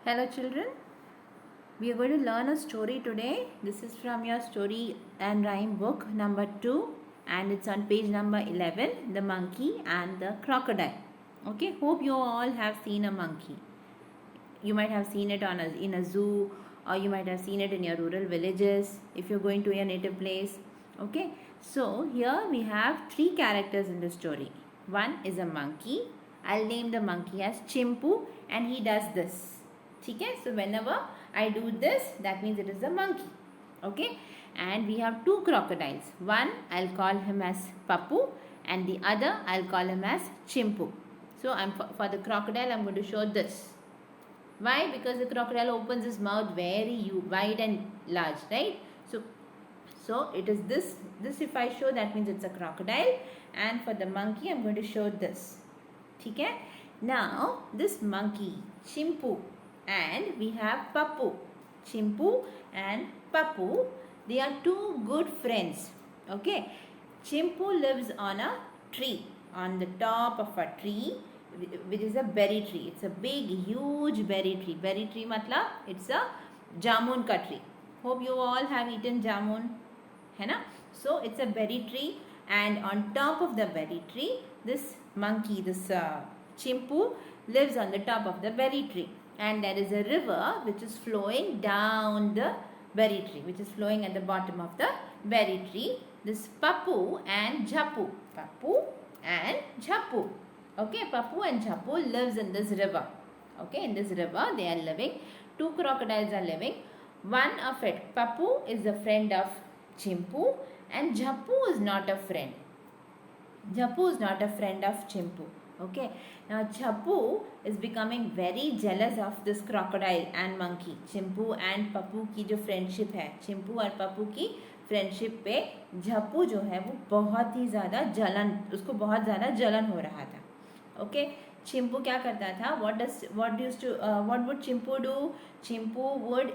Hello children, we are going to learn a story today. This is from your story and rhyme book number 2 and it's on page number 11, The Monkey and the Crocodile. Okay, hope you all have seen a monkey. You might have seen it in a zoo, or you might have seen it in your rural villages if you're going to your native place. Okay, so here we have 3 characters in the story. One is a monkey. I'll name the monkey as Chimpu and he does this. Okay, so whenever I do this, that means it is a monkey. Okay, and we have 2 crocodiles. One I'll call him as Papu and the other I'll call him as Chimpu. So for the crocodile I'm going to show this. Why? Because the crocodile opens his mouth very wide and large, right? So it is this. This if I show, that means it's a crocodile. And for the monkey, I'm going to show this. Okay? Now, this monkey, Chimpu, and we have Papu. Chimpu and Papu, they are 2 good friends. Okay? Chimpu lives on a tree, on the top of a tree, which is a berry tree. It's a big, huge berry tree. Berry tree matlab, it's a jamun ka tree. Hope you all have eaten jamun. है ना? So it's a berry tree, and on top of the berry tree, this monkey, this Chimpu, lives on the top of the berry tree. And there is a river which is flowing down the berry tree, which is flowing at the bottom of the berry tree. This Papu and Jhapu. Papu and Jhapu. Okay, Papu and Jhapu lives in this river. Okay, in this river they are living. 2 crocodiles are living. One of it, Papu, is a friend of Chimpu and Jhapu is not a friend. Jhapu is not a friend of Chimpu. Okay. Now Jhapu is becoming very jealous of this crocodile and monkey. Chimpu and Papu की जो friendship है, Chimpu और Papu की friendship पे Jhapu जो है वो बहुत ही ज़्यादा जलन, उसको बहुत ज़्यादा जलन हो रहा था. Okay. Chimpu क्या करता था? What would Chimpu do? Chimpu would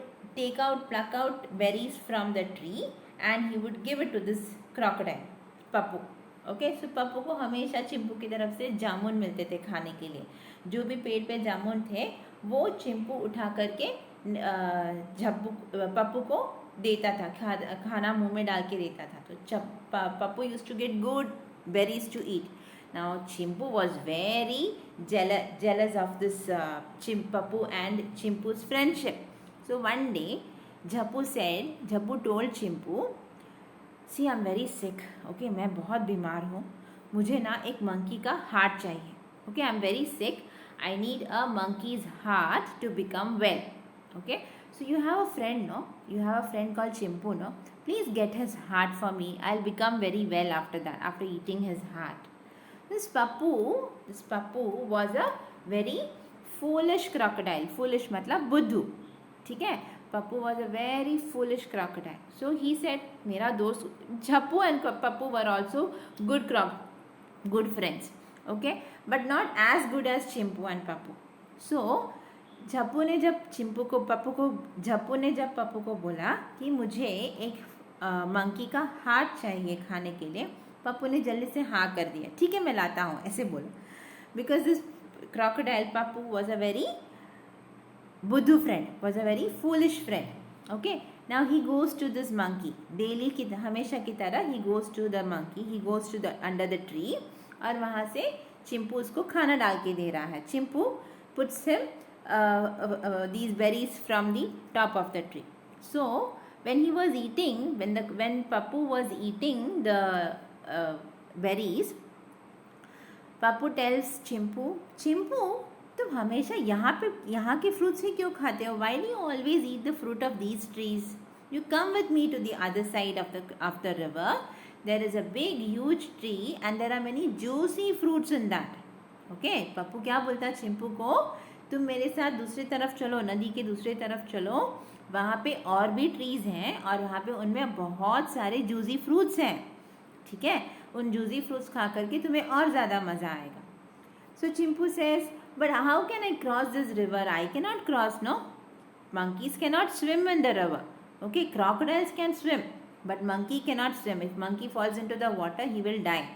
pluck out berries from the tree and he would give it to this crocodile, Papu. Okay, so Pappu को हमेशा चिंपू की तरफ से जामुन मिलते थे खाने के लिए. जो भी पेड़ पे जामुन थे वो चिंपू उठा करके पप्पू को देता था, खाना मुंह में डाल के देता था. तो Pappu used to get good berries to eat. Now Chimpu was very jealous of this Pappu and Chimpu's friendship. So one day Jhapu told Chimpu, see, I'm very sick. Okay, मैं बहुत बीमार हूँ. मुझे ना एक monkey का heart चाहिए. Okay, I'm very sick. I need a monkey's heart to become well. Okay, so you have a friend, no? You have a friend called Chimpu, no? Please get his heart for me. I'll become very well after that, after eating his heart. This Papu was a very foolish crocodile. Foolish matlab बुद्धू. ठीक है? Papu was a very foolish crocodile. So he said, मेरा दोस्त Jhapu and Papu were also good friends. Okay, but not as good as Chimpu and Papu. So Jhapu ने जब पप्पू को बोला कि मुझे एक मंकी का हार्ट चाहिए खाने के लिए, पप्पू ने जल्दी से हाँ कर दिया. ठीक है, मैं लाता हूँ, ऐसे बोला. Because this crocodile Papu was a very बुद्धू friend, was a very foolish friend. Okay, now he goes to this monkey. Daily की हमेशा की तरह he goes to the monkey. He goes to the under the tree और वहाँ से चिंपू उसको खाना डाल के दे रहा है. Chimpu puts him these berries from the top of the tree. So when he was eating, when Papu was eating the berries, Papu tells Chimpu, तुम हमेशा यहाँ के fruits ही क्यों खाते हो? Why do you always eat the fruit of these trees? You come with me to the other side of the river. There is a big huge tree and there are many juicy fruits in that. Okay, Pappu क्या बोलता है चिंपू को? तुम मेरे साथ दूसरी तरफ चलो, नदी के दूसरी तरफ चलो, वहाँ पे और भी ट्रीज हैं और वहाँ पे उनमें बहुत सारे जूसी फ्रूट्स हैं. ठीक है, उन जूसी फ्रूट्स खा करके तुम्हें और ज़्यादा मज़ा आएगा. So Chimpu says, but how can I cross this river? I cannot cross, no? Monkeys cannot swim in the river. Okay, crocodiles can swim, but monkey cannot swim. If monkey falls into the water, he will die.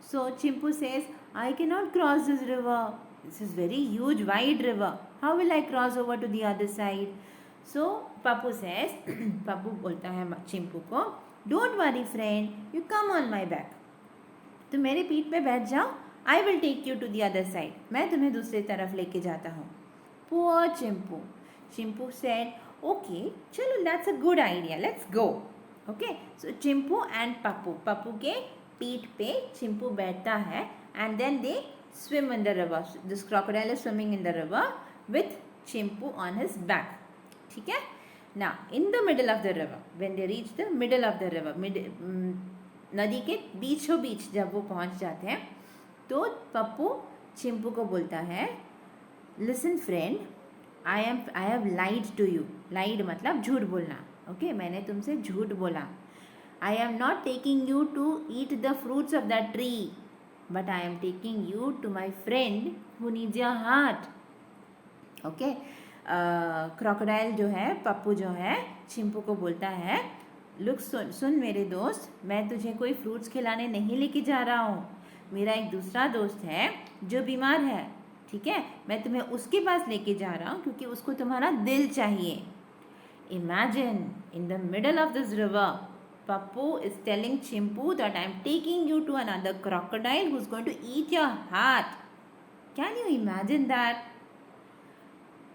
So Chimpu says, I cannot cross this river. This is very huge, wide river. How will I cross over to the other side? So Pappu says, Pappu बोलता है चिंपू को, Don't worry friend, you come on my back. तुम मेरे पीठ पे बैठ जाओ. I will take you to the other side. मैं तुम्हें दूसरी तरफ लेके जाता हूँ. Poor Chimpu. Chimpu said, Okay, चलो that's a good idea. Let's go. Okay, so Chimpu and Pappu. Pappu के पीठ पे चिंपू बैठता है and then they swim in the river. This crocodile is swimming in the river with Chimpu on his back. ठीक है? Now in the middle of the river, when they reach the middle of the river, नदी के बीचों बीच जब वो पहुंच जाते हैं तो पप्पू चिंपू को बोलता है, Listen friend, I have lied to you. Lied मतलब झूठ बोलना. Okay, मैंने तुमसे झूठ बोला. I am not taking you to eat the fruits of that tree, but I am taking you to my friend who needs your heart. Okay, crocodile जो है, पप्पू जो है, चिंपू को बोलता है, Look, सुन मेरे दोस्त, मैं तुझे कोई फ्रूट्स खिलाने नहीं लेके जा रहा हूँ. मेरा एक दूसरा दोस्त है जो बीमार है. ठीक है, मैं तुम्हें उसके पास लेके जा रहा हूँ क्योंकि उसको तुम्हारा दिल चाहिए. Imagine in the middle of this river, Pappu is telling Chimpu that I am taking you to another crocodile who is going to eat your heart. Can you imagine that?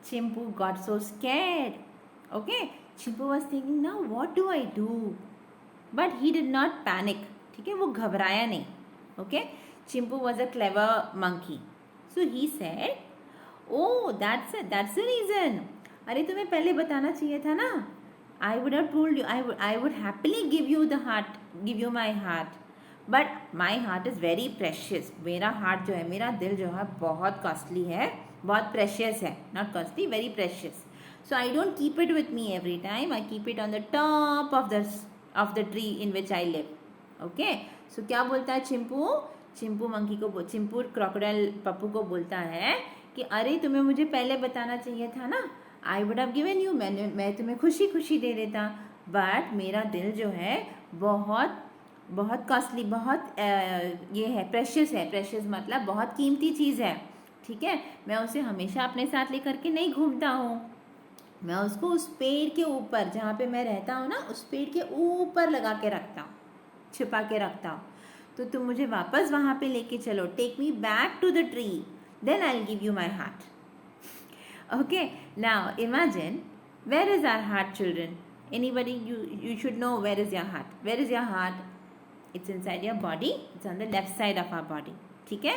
Chimpu got so scared. Okay, Chimpu was thinking, now what do I do? But he did not panic. ठीक है, वो घबराया नहीं. Okay, Chimpu was a clever monkey. So he said, oh, that's the reason. अरे तुम्हें पहले बताना चाहिए था ना. I would have told you. I would happily give you my heart. But my heart is very precious. मेरा heart जो है, मेरा दिल जो है बहुत costly है, बहुत precious है. Not costly, very precious. So I don't keep it with me every time. I keep it on the top of the tree in which I live. Okay. So क्या बोलता है चिंपू crocodile पप्पू को बोलता है कि अरे तुम्हें मुझे पहले बताना चाहिए था ना. I would have given you, मैं तुम्हें खुशी खुशी दे देता. बट मेरा दिल जो है बहुत बहुत कॉस्टली, बहुत ये है, प्रेशियस है. प्रेशियस मतलब बहुत कीमती चीज़ है. ठीक है, मैं उसे हमेशा अपने साथ लेकर के नहीं घूमता हूँ. मैं उसको उस पेड़ के ऊपर जहाँ पे मैं रहता हूँ ना, उस पेड़ के ऊपर लगा के रखता हूँ, छिपा के रखता हूँ. तो तुम मुझे वापस वहाँ पे लेके चलो. Take me back to the tree, then I will give you my heart. Okay, now imagine, where is our heart, children? Anybody, you should know where is your heart. Where is your heart? It's inside your body. It's on the left side of our body. ठीक है?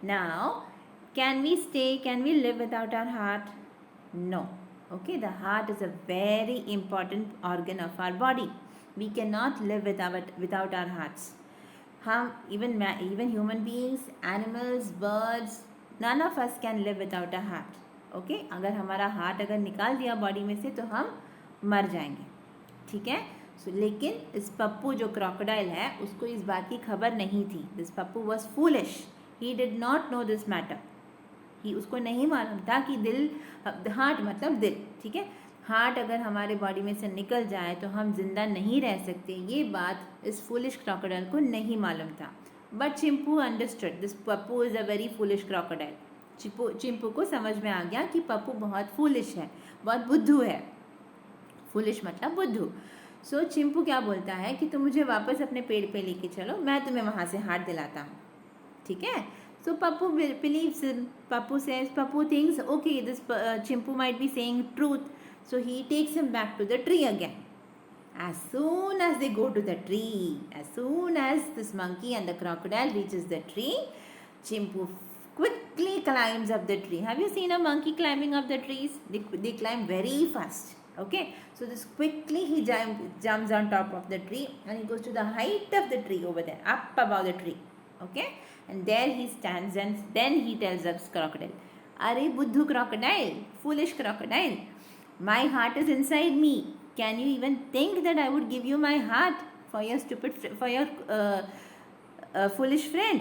Now, can we live without our heart? No. Okay, the heart is a very important organ of our body. We cannot live without our hearts. हम even human beings, animals, birds, none of us can live without a heart. Okay, अगर हमारा heart अगर निकाल दिया body में से तो हम मर जाएंगे. ठीक है. सो लेकिन इस पप्पू जो क्रोकोडाइल है उसको इस बात की खबर नहीं थी. This Pappu was foolish. He did not know this matter. उसको नहीं मालूम था कि हार्ट मतलब दिल. ठीक है, हार्ट अगर हमारे बॉडी में से निकल जाए तो हम जिंदा नहीं रह सकते. ये बात इस फूलिश क्रोकोडाइल को नहीं मालूम था. But Chimpu understood this Pappu is a very foolish crocodile. Chimpu को समझ में आ गया कि पप्पू बहुत फूलिश है, बहुत बुद्धू है. फूलिश मतलब बुद्धू. सो चिंपू क्या बोलता है कि तुम मुझे वापस अपने पेड़ पे लेके चलो, मैं तुम्हें वहाँ से हार्ट दिलाता हूँ. ठीक है. So Pappu believes. Pappu thinks okay this Chimpu might be saying truth. So he takes him back to the tree again. As soon as they go to the tree, as soon as this monkey and the crocodile reaches the tree, Chimpu quickly climbs up the tree. Have you seen a monkey climbing up the trees? They climb very fast. Okay, so this quickly he jumps on top of the tree and he goes to the height of the tree over there, up above the tree. Okay, and there he stands and then he tells us crocodile, "Arey buddhu crocodile, foolish crocodile, my heart is inside me. Can you even think that I would give you my heart for your foolish friend?"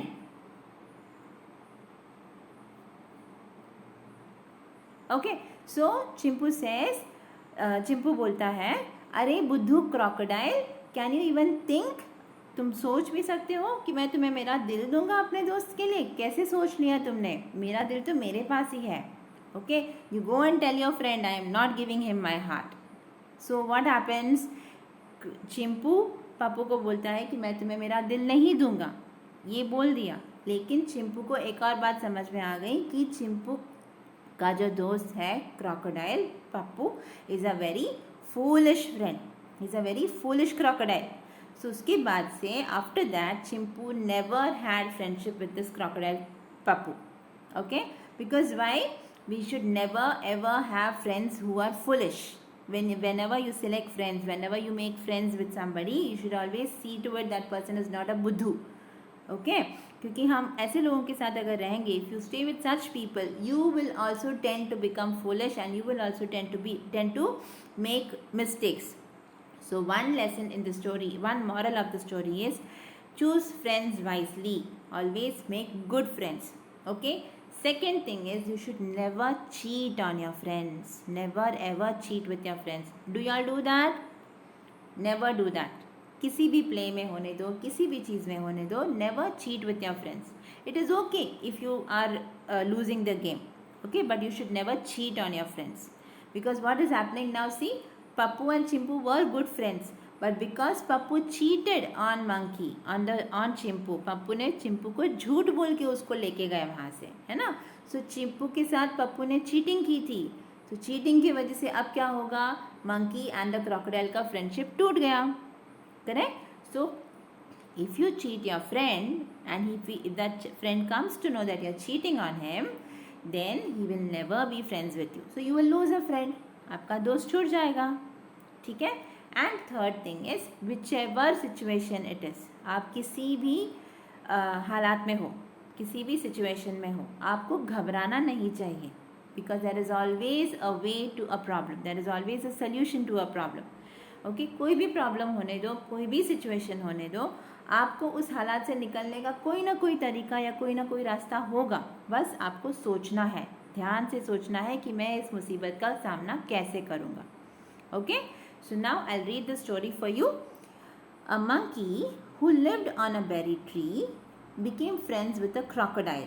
Okay, so Chimpu बोलता है, अरे बुद्धू crocodile, can you even think तुम सोच भी सकते हो कि मैं तुम्हें मेरा दिल दूंगा अपने दोस्त के लिए? कैसे सोच लिया तुमने? मेरा दिल तो मेरे पास ही है. Okay, you go and tell your friend I am not giving him my heart. So what happens? Chimpu Pappu को बोलता है कि मैं तुम्हें मेरा दिल नहीं दूंगा. ये बोल दिया, लेकिन चिंपू को एक और बात समझ में आ गई कि चिंपू का जो दोस्त है crocodile Pappu is a very foolish friend, is a very foolish crocodile. So उसके बाद से after that Chimpu never had friendship with this crocodile Pappu. Okay, because why? We should never ever have friends who are foolish. Whenever you select friends, whenever you make friends with somebody, you should always see to it that person is not a buddhu. Okay, क्योंकि हम ऐसे लोगों के साथ अगर रहेंगे, if you stay with such people, you will also tend to become foolish and you will also tend to make mistakes. So one lesson in the story, one moral of the story is choose friends wisely. Always make good friends. Okay. Second thing is you should never cheat on your friends. Never ever cheat with your friends. Do you all do that? Never do that. किसी भी play में होने दो, किसी भी चीज़ में होने दो, never cheat with your friends. It is okay if you are losing the game. Okay, but you should never cheat on your friends. Because what is happening now, see, Pappu and Chimpu were good friends. But because Pappu cheated on monkey, on Chimpu, Pappu ने चिंपू को झूठ बोल के उसको लेके गए वहाँ से, है ना. सो चिंपू के साथ पप्पू ने चीटिंग की थी. तो चीटिंग की वजह से अब क्या होगा? मंकी एंड द क्रोकोडाइल का फ्रेंडशिप टूट गया. Correct. So if you cheat your friend and if that friend comes to know that you are cheating on him, then he will never be friends with you. So you will lose a friend. आपका दोस्त छूट जाएगा. ठीक है. And third thing is which ever situation it is, आप किसी भी हालात में हो, किसी भी सिचुएशन में हो, आपको घबराना नहीं चाहिए. Because there is always a way to a problem, there is always a solution to a problem. Okay, कोई भी प्रॉब्लम होने दो, कोई भी सिचुएशन होने दो, आपको उस हालात से निकलने का कोई ना कोई तरीका या कोई ना कोई रास्ता होगा. बस आपको सोचना है, ध्यान से सोचना है कि मैं इस मुसीबत का सामना कैसे करूँगा. Okay, so now I'll read the story for you. A monkey who lived on a berry tree became friends with a crocodile.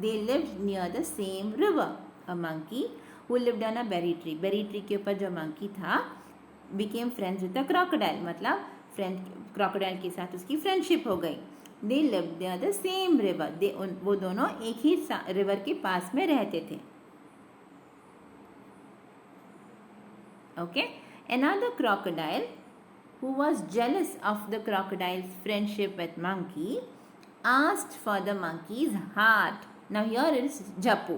They lived near the same river. A monkey who lived on a berry tree के ऊपर जो monkey था, became friends with a crocodile. मतलब crocodile के साथ उसकी friendship हो गई. They lived near the same river. वो दोनों एक ही river के पास में रहते थे. Okay. Another crocodile who was jealous of the crocodile's friendship with monkey asked for the monkey's heart. Now here is Jappu.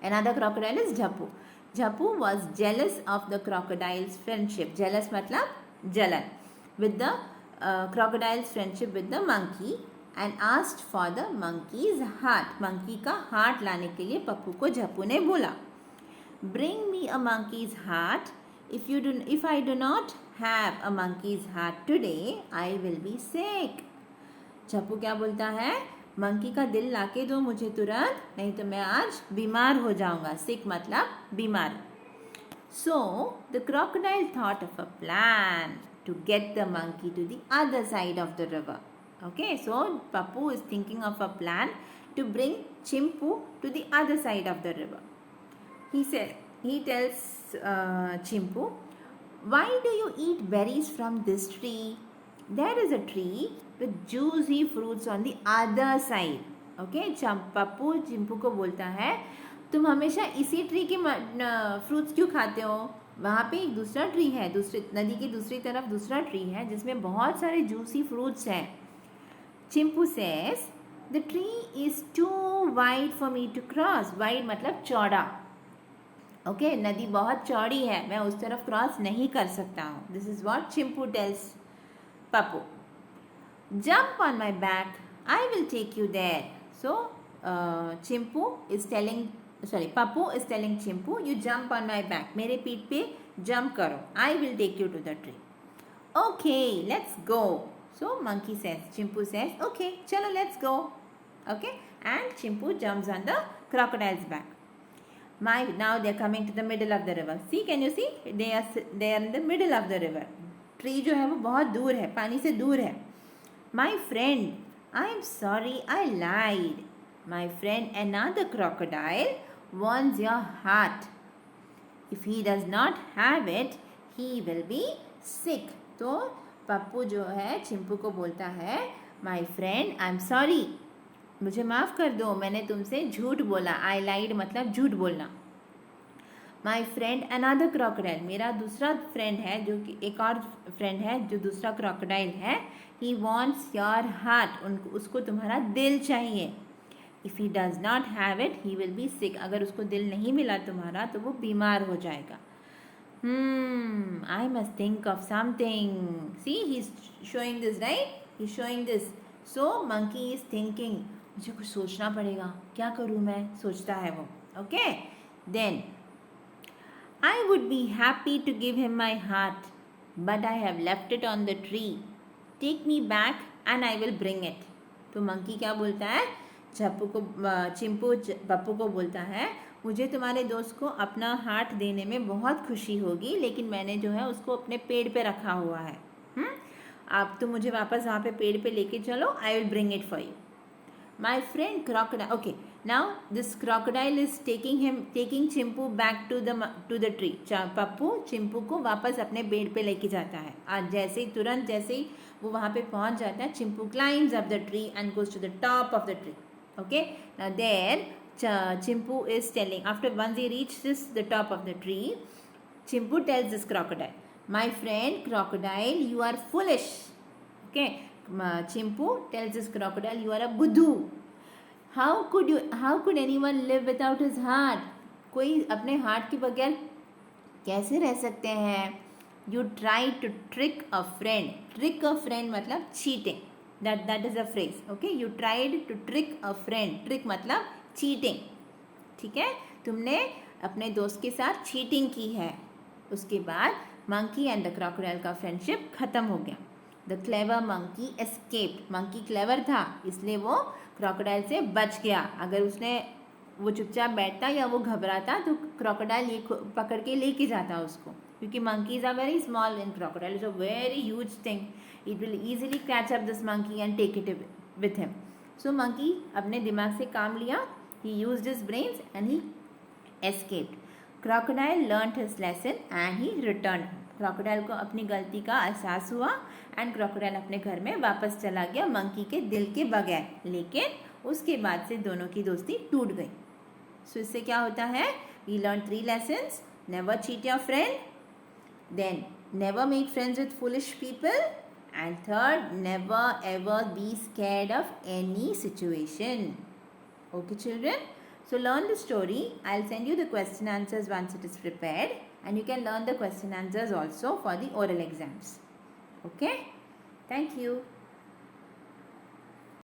Another crocodile is Jappu. Jappu was jealous of the crocodile's friendship. Jealous matlab jalan. With the crocodile's friendship with the monkey and asked for the monkey's heart. Monkey का heart लाने के लिए पप्पू को Jappu ने बोला. Bring me a monkey's heart. If I do not have a monkey's heart today, I will be sick. चप्पू क्या बोलता है? मंकी का दिल लाके दो मुझे तुरंत, नहीं तो मैं आज बीमार हो जाऊंगा. सिक मतलब बीमार. So the crocodile thought of a plan to get the monkey to the other side of the river. Okay, so Pappu is thinking of a plan to bring Chimpu to the other side of the river. He tells Chimpu, why do you eat berries from this tree? There is a tree with juicy fruits on the other side. Okay, Pappu Chimpu को बोलता है, तुम हमेशा इसी tree के fruits क्यों खाते हो? वहाँ पे एक दूसरा ट्री है, दूसरी नदी की दूसरी तरफ दूसरा ट्री है जिसमें बहुत सारे जूसी फ्रूट्स हैं. Chimpu says, the tree is too wide for me to cross. Wide मतलब चौड़ा. ओके, नदी बहुत चौड़ी है, मैं उस तरफ क्रॉस नहीं कर सकता हूँ. This is what Chimpu tells Pappu. Jump on my back, I will take you there. So Pappu is telling Chimpu, you jump on my back, मेरे पीठ पे जंप करो. I will take you to the tree. Okay, let's go. So monkey says, Chimpu says, okay चलो let's go. Okay, and Chimpu jumps on the crocodile's back. Now they are coming to the middle of the river. See, can you see? They are in the middle of the river. Tree जो है वो बहुत दूर है, पानी से दूर है. My friend, I am sorry I lied. My friend, another crocodile wants your heart. If he does not have it, he will be sick. तो पप्पू जो है चिंपू को बोलता है, My friend, I am sorry. मुझे माफ़ कर दो, मैंने तुमसे झूठ बोला. I lied मतलब झूठ बोलना. माई फ्रेंड अनदर क्रोकोडाइल, मेरा दूसरा फ्रेंड है, जो कि एक और फ्रेंड है जो दूसरा क्रोकोडाइल है. ही वॉन्ट्स योर हार्ट, उनको उसको तुम्हारा दिल चाहिए. If he does not have it he will be sick, अगर उसको दिल नहीं मिला तुम्हारा तो वो बीमार हो जाएगा. I must think of something. See he is showing this, right, he is showing this. So monkey is thinking, मुझे कुछ सोचना पड़ेगा, क्या करूँ मैं, सोचता है वो. Okay, then I would be happy to give him my heart, but I have left it on the tree. Take me back and I will bring it. तो मंकी क्या बोलता है, चिंपू पप्पू को बोलता है, मुझे तुम्हारे दोस्त को अपना हार्ट देने में बहुत खुशी होगी, लेकिन मैंने जो है उसको अपने पेड़ पे रखा हुआ है. आप तो मुझे वापस वहाँ पे पेड़ पे लेके चलो. I will bring it for you. My friend crocodile. Okay, now this crocodile is taking Chimpu back to the tree. Pappu Chimpu को वापस अपने पेड़ पे लेके जाता है. आज जैसे ही वो वहाँ पे पहुँच जाता है, Chimpu climbs up the tree and goes to the top of the tree. Okay, now there Chimpu is telling, after once he reaches the top of the tree, Chimpu tells this crocodile, my friend crocodile, you are foolish. Okay, Chimpu tells this crocodile, you are a बुद्धू. How could anyone live without his heart? कोई अपने heart के बगैर कैसे रह सकते हैं. You try to trick a friend. Trick a friend मतलब cheating. That is a phrase. Okay, you tried to trick a friend. Trick मतलब cheating. ठीक है, तुमने अपने दोस्त के साथ चीटिंग की है. उसके बाद मंकी एंड द क्रोकोडाइल का फ्रेंडशिप खत्म हो गया. The clever monkey escaped. Monkey clever था, इसलिए वो क्रोकोडाइल से बच गया. अगर वो चुपचाप बैठता या वो घबराता तो क्रोकोडाइल ये पकड़ के लेके जाता उसको, क्योंकि monkeys are very small and crocodile is a very huge thing. It will easily catch up this monkey and take it with him. So monkey अपने दिमाग से काम लिया. He used his brains and he escaped. Crocodile learnt his lesson and he returned. Crocodile को अपनी गलती का एहसास हुआ एंड क्रोकोडाइल अपने घर में वापस चला गया मंकी के दिल के बगैर. लेकिन उसके बाद से दोनों की दोस्ती टूट गई. सो इससे क्या होता है, we learn 3 lessons. Never cheat your friend, then never make friends with foolish people, and third, never ever be scared of any situation. Okay children, so learn the story. I'll send you the question answers once it is prepared, and you can learn the question answers also for the oral exams. Okay, thank you.